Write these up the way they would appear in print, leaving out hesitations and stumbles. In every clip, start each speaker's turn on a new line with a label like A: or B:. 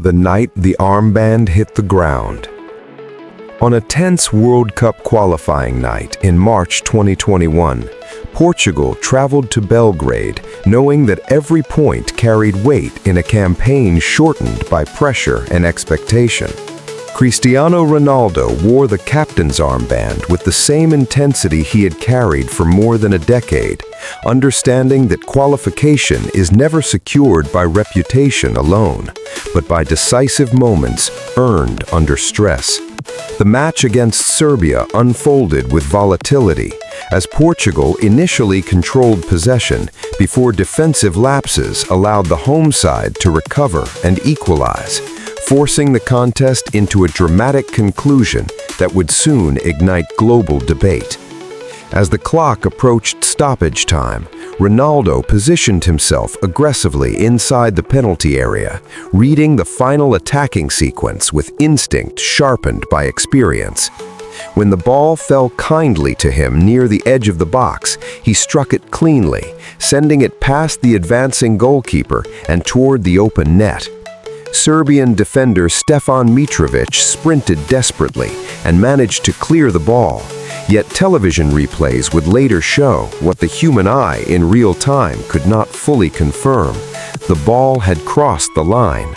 A: the night the armband hit the ground. On a tense World Cup qualifying night in March 2021, Portugal traveled to Belgrade knowing that every point carried weight in a campaign shortened by pressure and expectation. Cristiano Ronaldo wore the captain's armband with the same intensity he had carried for more than a decade, understanding that qualification is never secured by reputation alone, but by decisive moments earned under stress. The match against Serbia unfolded with volatility, as Portugal initially controlled possession before defensive lapses allowed the home side to recover and equalize, forcing the contest into a dramatic conclusion that would soon ignite global debate. As the clock approached stoppage time, Ronaldo positioned himself aggressively inside the penalty area, reading the final attacking sequence with instinct sharpened by experience. When the ball fell kindly to him near the edge of the box, he struck it cleanly, sending it past the advancing goalkeeper and toward the open net. Serbian defender Stefan Mitrovic sprinted desperately and managed to clear the ball, yet television replays would later show what the human eye in real time could not fully confirm. The ball had crossed the line.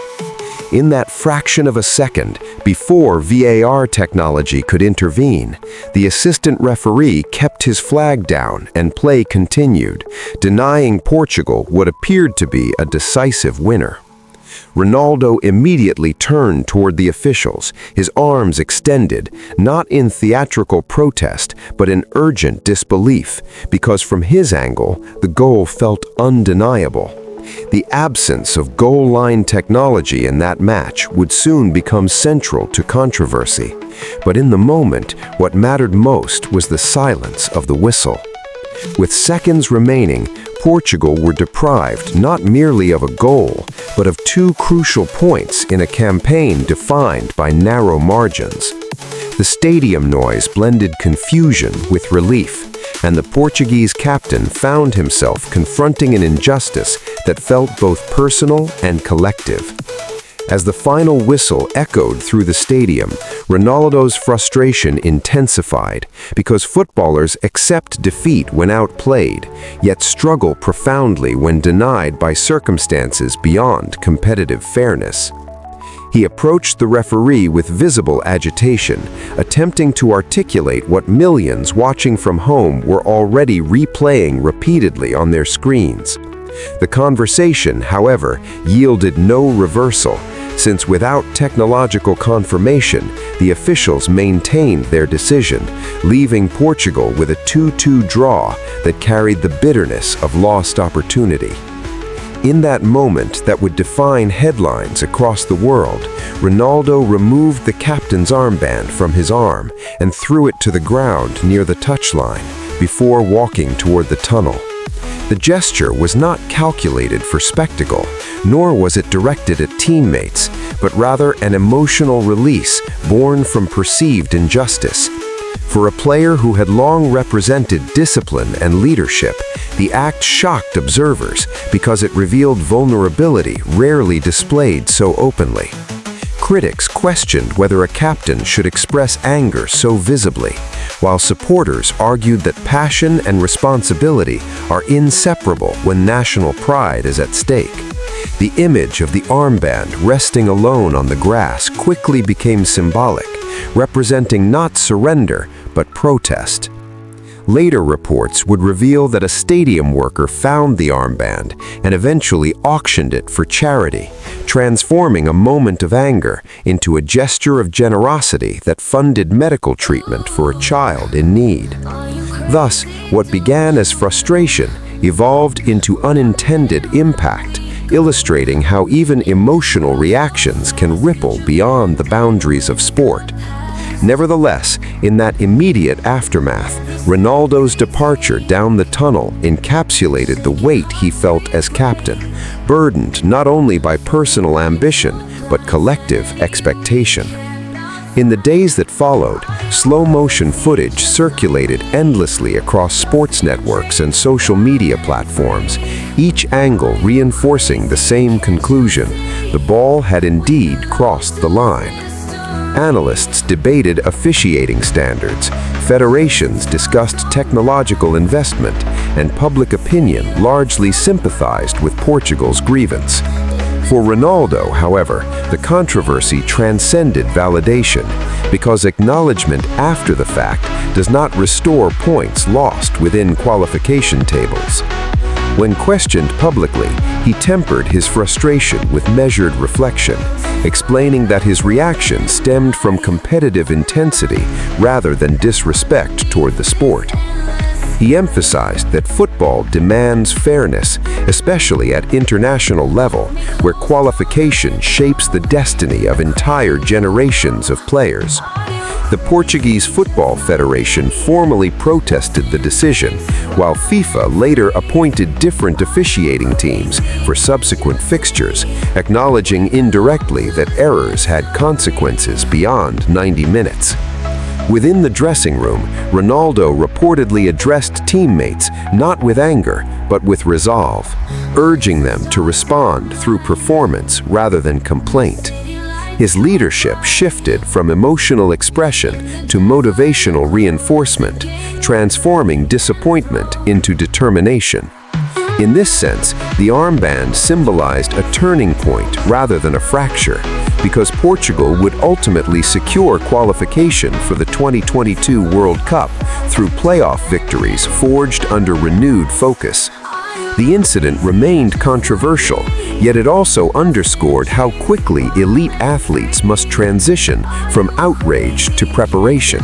A: In that fraction of a second, before VAR technology could intervene, the assistant referee kept his flag down and play continued, denying Portugal what appeared to be a decisive winner. Ronaldo immediately turned toward the officials, his arms extended, not in theatrical protest, but in urgent disbelief, because from his angle, the goal felt undeniable. The absence of goal line technology in that match would soon become central to controversy. But in the moment, what mattered most was the silence of the whistle. With seconds remaining, Portugal were deprived not merely of a goal, but of two crucial points in a campaign defined by narrow margins. The stadium noise blended confusion with relief, and the Portuguese captain found himself confronting an injustice that felt both personal and collective. As the final whistle echoed through the stadium, Ronaldo's frustration intensified because footballers accept defeat when outplayed, yet struggle profoundly when denied by circumstances beyond competitive fairness. He approached the referee with visible agitation, attempting to articulate what millions watching from home were already replaying repeatedly on their screens. The conversation, however, yielded no reversal, since without technological confirmation, the officials maintained their decision, leaving Portugal with a 2-2 draw that carried the bitterness of lost opportunity. In that moment that would define headlines across the world, Ronaldo removed the captain's armband from his arm and threw it to the ground near the touchline before walking toward the tunnel. The gesture was not calculated for spectacle, nor was it directed at teammates, but rather an emotional release born from perceived injustice. For a player who had long represented discipline and leadership, the act shocked observers because it revealed vulnerability rarely displayed so openly. Critics questioned whether a captain should express anger so visibly, while supporters argued that passion and responsibility are inseparable when national pride is at stake. The image of the armband resting alone on the grass quickly became symbolic, representing not surrender, but protest. Later reports would reveal that a stadium worker found the armband and eventually auctioned it for charity, transforming a moment of anger into a gesture of generosity that funded medical treatment for a child in need. Thus, what began as frustration evolved into unintended impact, illustrating how even emotional reactions can ripple beyond the boundaries of sport. Nevertheless, in that immediate aftermath, Ronaldo's departure down the tunnel encapsulated the weight he felt as captain, burdened not only by personal ambition, but collective expectation. In the days that followed, Slow-motion footage circulated endlessly across sports networks and social media platforms, each angle reinforcing the same conclusion: the ball had indeed crossed the line. Analysts debated officiating standards, federations discussed technological investment, and public opinion largely sympathized with Portugal's grievance. For Ronaldo, however, the controversy transcended validation, because acknowledgement after the fact does not restore points lost within qualification tables. When questioned publicly, he tempered his frustration with measured reflection, explaining that his reaction stemmed from competitive intensity rather than disrespect toward the sport. He emphasized that football demands fairness, especially at international level, where qualification shapes the destiny of entire generations of players. The Portuguese Football Federation formally protested the decision, while FIFA later appointed different officiating teams for subsequent fixtures, acknowledging indirectly that errors had consequences beyond 90 minutes. Within the dressing room, Ronaldo reportedly addressed teammates not with anger, but with resolve, urging them to respond through performance rather than complaint. His leadership shifted from emotional expression to motivational reinforcement, transforming disappointment into determination. In this sense, the armband symbolized a turning point rather than a fracture, because Portugal would ultimately secure qualification for the 2022 World Cup through playoff victories forged under renewed focus. The incident remained controversial, yet it also underscored how quickly elite athletes must transition from outrage to preparation.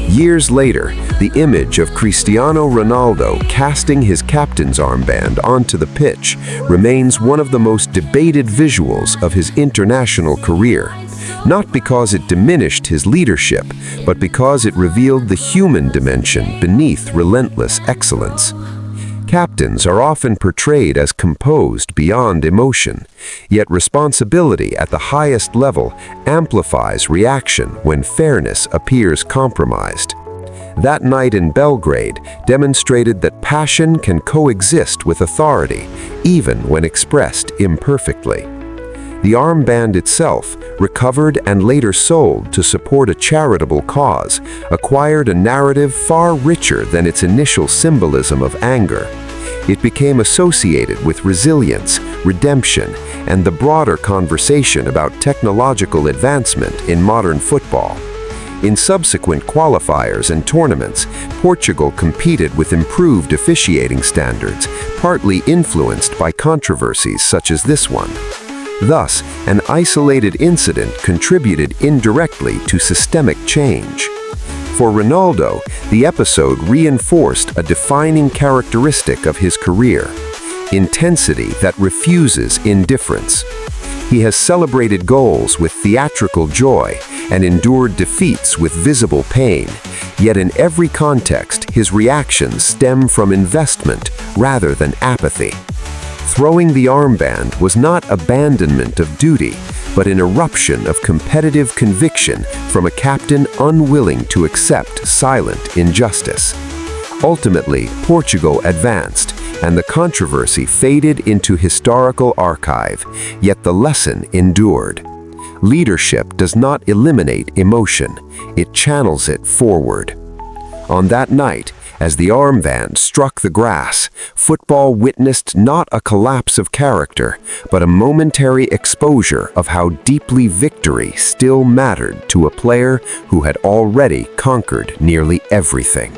A: Years later, the image of Cristiano Ronaldo casting his captain's armband onto the pitch remains one of the most debated visuals of his international career, not because it diminished his leadership, but because it revealed the human dimension beneath relentless excellence. Captains are often portrayed as composed beyond emotion, yet responsibility at the highest level amplifies reaction when fairness appears compromised. That night in Belgrade demonstrated that passion can coexist with authority, even when expressed imperfectly. The armband itself, recovered and later sold to support a charitable cause, acquired a narrative far richer than its initial symbolism of anger. It became associated with resilience, redemption, and the broader conversation about technological advancement in modern football. In subsequent qualifiers and tournaments, Portugal competed with improved officiating standards, partly influenced by controversies such as this one. Thus, an isolated incident contributed indirectly to systemic change. For Ronaldo, the episode reinforced a defining characteristic of his career: intensity that refuses indifference. He has celebrated goals with theatrical joy and endured defeats with visible pain, yet in every context his reactions stem from investment rather than apathy. Throwing the armband was not abandonment of duty, but an eruption of competitive conviction from a captain unwilling to accept silent injustice. Ultimately, Portugal advanced, and the controversy faded into historical archive, yet the lesson endured. Leadership does not eliminate emotion, it channels it forward. On that night, as the armband struck the grass, football witnessed not a collapse of character, but a momentary exposure of how deeply victory still mattered to a player who had already conquered nearly everything.